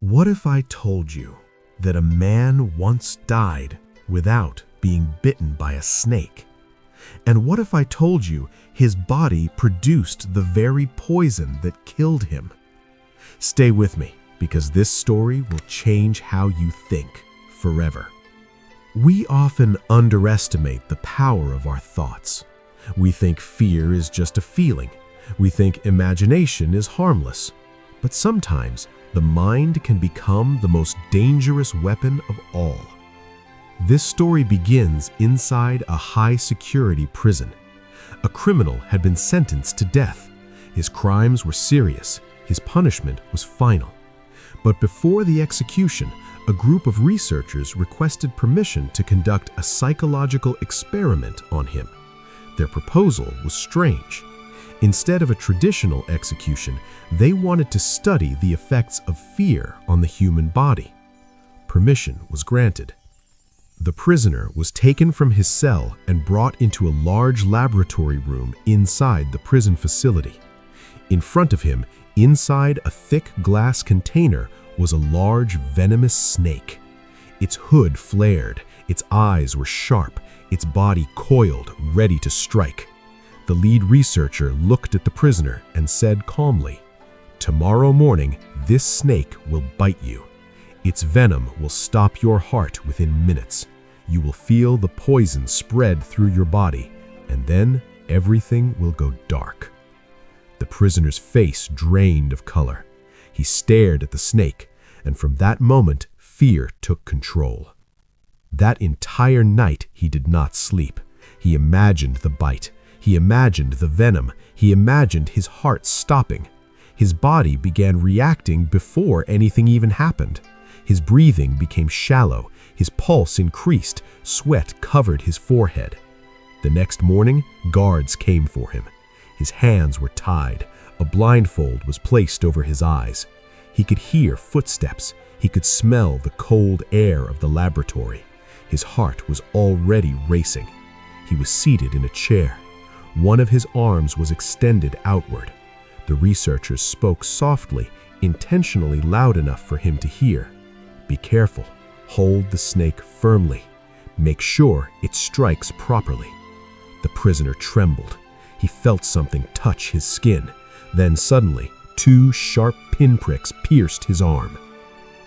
What if I told you that a man once died without being bitten by a snake? And what if I told you his body produced the very poison that killed him? Stay with me, because this story will change how you think forever. We often underestimate the power of our thoughts. We think fear is just a feeling. We think imagination is harmless. But sometimes the mind can become the most dangerous weapon of all. This story begins inside a high-security prison. A criminal had been sentenced to death. His crimes were serious. His punishment was final. But before the execution, a group of researchers requested permission to conduct a psychological experiment on him. Their proposal was strange. Instead of a traditional execution, they wanted to study the effects of fear on the human body. Permission was granted. The prisoner was taken from his cell and brought into a large laboratory room inside the prison facility. In front of him, inside a thick glass container, was a large venomous snake. Its hood flared, its eyes were sharp, its body coiled, ready to strike. The lead researcher looked at the prisoner and said calmly, "Tomorrow morning, this snake will bite you. Its venom will stop your heart within minutes. You will feel the poison spread through your body, and then everything will go dark." The prisoner's face drained of color. He stared at the snake, and from that moment, fear took control. That entire night, he did not sleep. He imagined the bite. He imagined the venom. He imagined his heart stopping. His body began reacting before anything even happened. His breathing became shallow. His pulse increased. Sweat covered his forehead. The next morning, guards came for him. His hands were tied. A blindfold was placed over his eyes. He could hear footsteps. He could smell the cold air of the laboratory. His heart was already racing. He was seated in a chair. One of his arms was extended outward. The researchers spoke softly, intentionally loud enough for him to hear. "Be careful. Hold the snake firmly. Make sure it strikes properly." The prisoner trembled. He felt something touch his skin. Then suddenly, 2 sharp pinpricks pierced his arm.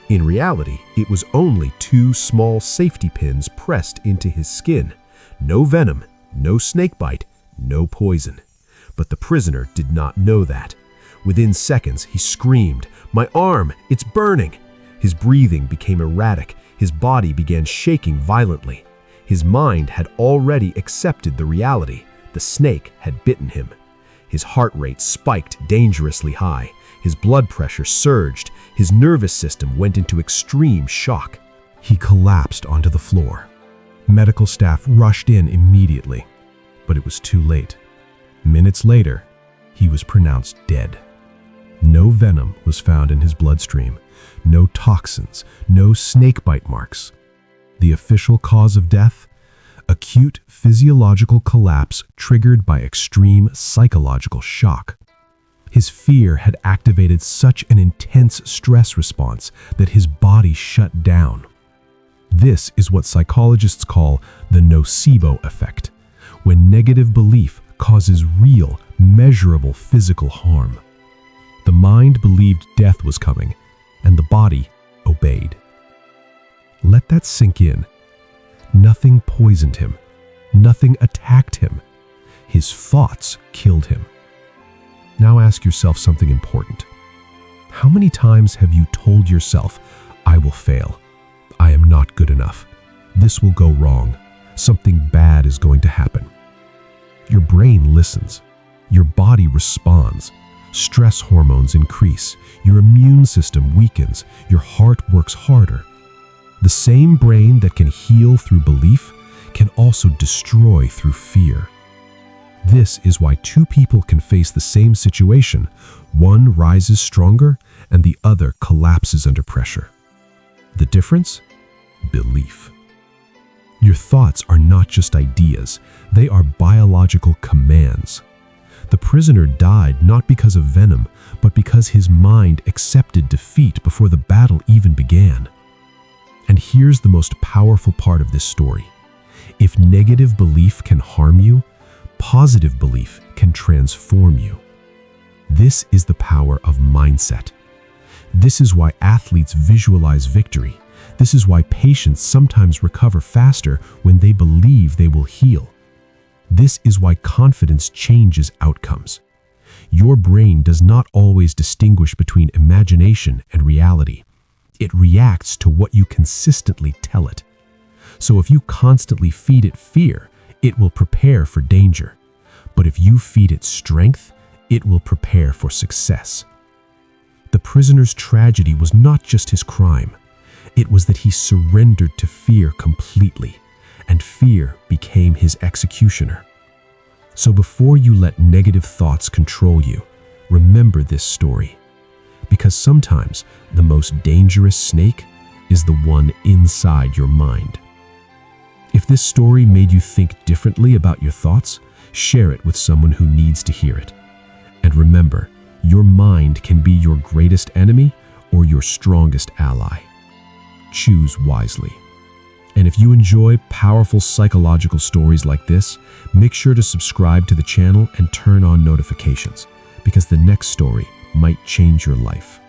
In reality, it was only 2 small safety pins pressed into his skin. No venom, no snakebite, no poison. But the prisoner did not know that. Within seconds, he screamed, "My arm! It's burning!" His breathing became erratic. His body began shaking violently. His mind had already accepted the reality. The snake had bitten him. His heart rate spiked dangerously high. His blood pressure surged. His nervous system went into extreme shock. He collapsed onto the floor. Medical staff rushed in immediately, but it was too late. Minutes later, he was pronounced dead. No venom was found in his bloodstream, no toxins, no snakebite marks. The official cause of death? Acute physiological collapse triggered by extreme psychological shock. His fear had activated such an intense stress response that his body shut down. This is what psychologists call the nocebo effect, when negative belief causes real, measurable physical harm. The mind believed death was coming, and the body obeyed. Let that sink in. Nothing poisoned him. Nothing attacked him. His thoughts killed him. Now ask yourself something important. How many times have you told yourself, "I will fail. I am not good enough. This will go wrong. Something bad is going to happen"? Your brain listens. Your body responds. Stress hormones increase. Your immune system weakens. Your heart works harder. The same brain that can heal through belief can also destroy through fear. This is why 2 people can face the same situation. One rises stronger and the other collapses under pressure. The difference? Belief. Your thoughts are not just ideas, they are biological commands. The prisoner died not because of venom, but because his mind accepted defeat before the battle even began. And here's the most powerful part of this story. If negative belief can harm you, positive belief can transform you. This is the power of mindset. This is why athletes visualize victory. This is why patients sometimes recover faster when they believe they will heal. This is why confidence changes outcomes. Your brain does not always distinguish between imagination and reality. It reacts to what you consistently tell it. So if you constantly feed it fear, it will prepare for danger. But if you feed it strength, it will prepare for success. The prisoner's tragedy was not just his crime. It was that he surrendered to fear completely, and fear became his executioner. So before you let negative thoughts control you, remember this story. Because sometimes the most dangerous snake is the one inside your mind. If this story made you think differently about your thoughts, share it with someone who needs to hear it. And remember, your mind can be your greatest enemy or your strongest ally. Choose wisely. And if you enjoy powerful psychological stories like this, make sure to subscribe to the channel and turn on notifications, because the next story might change your life.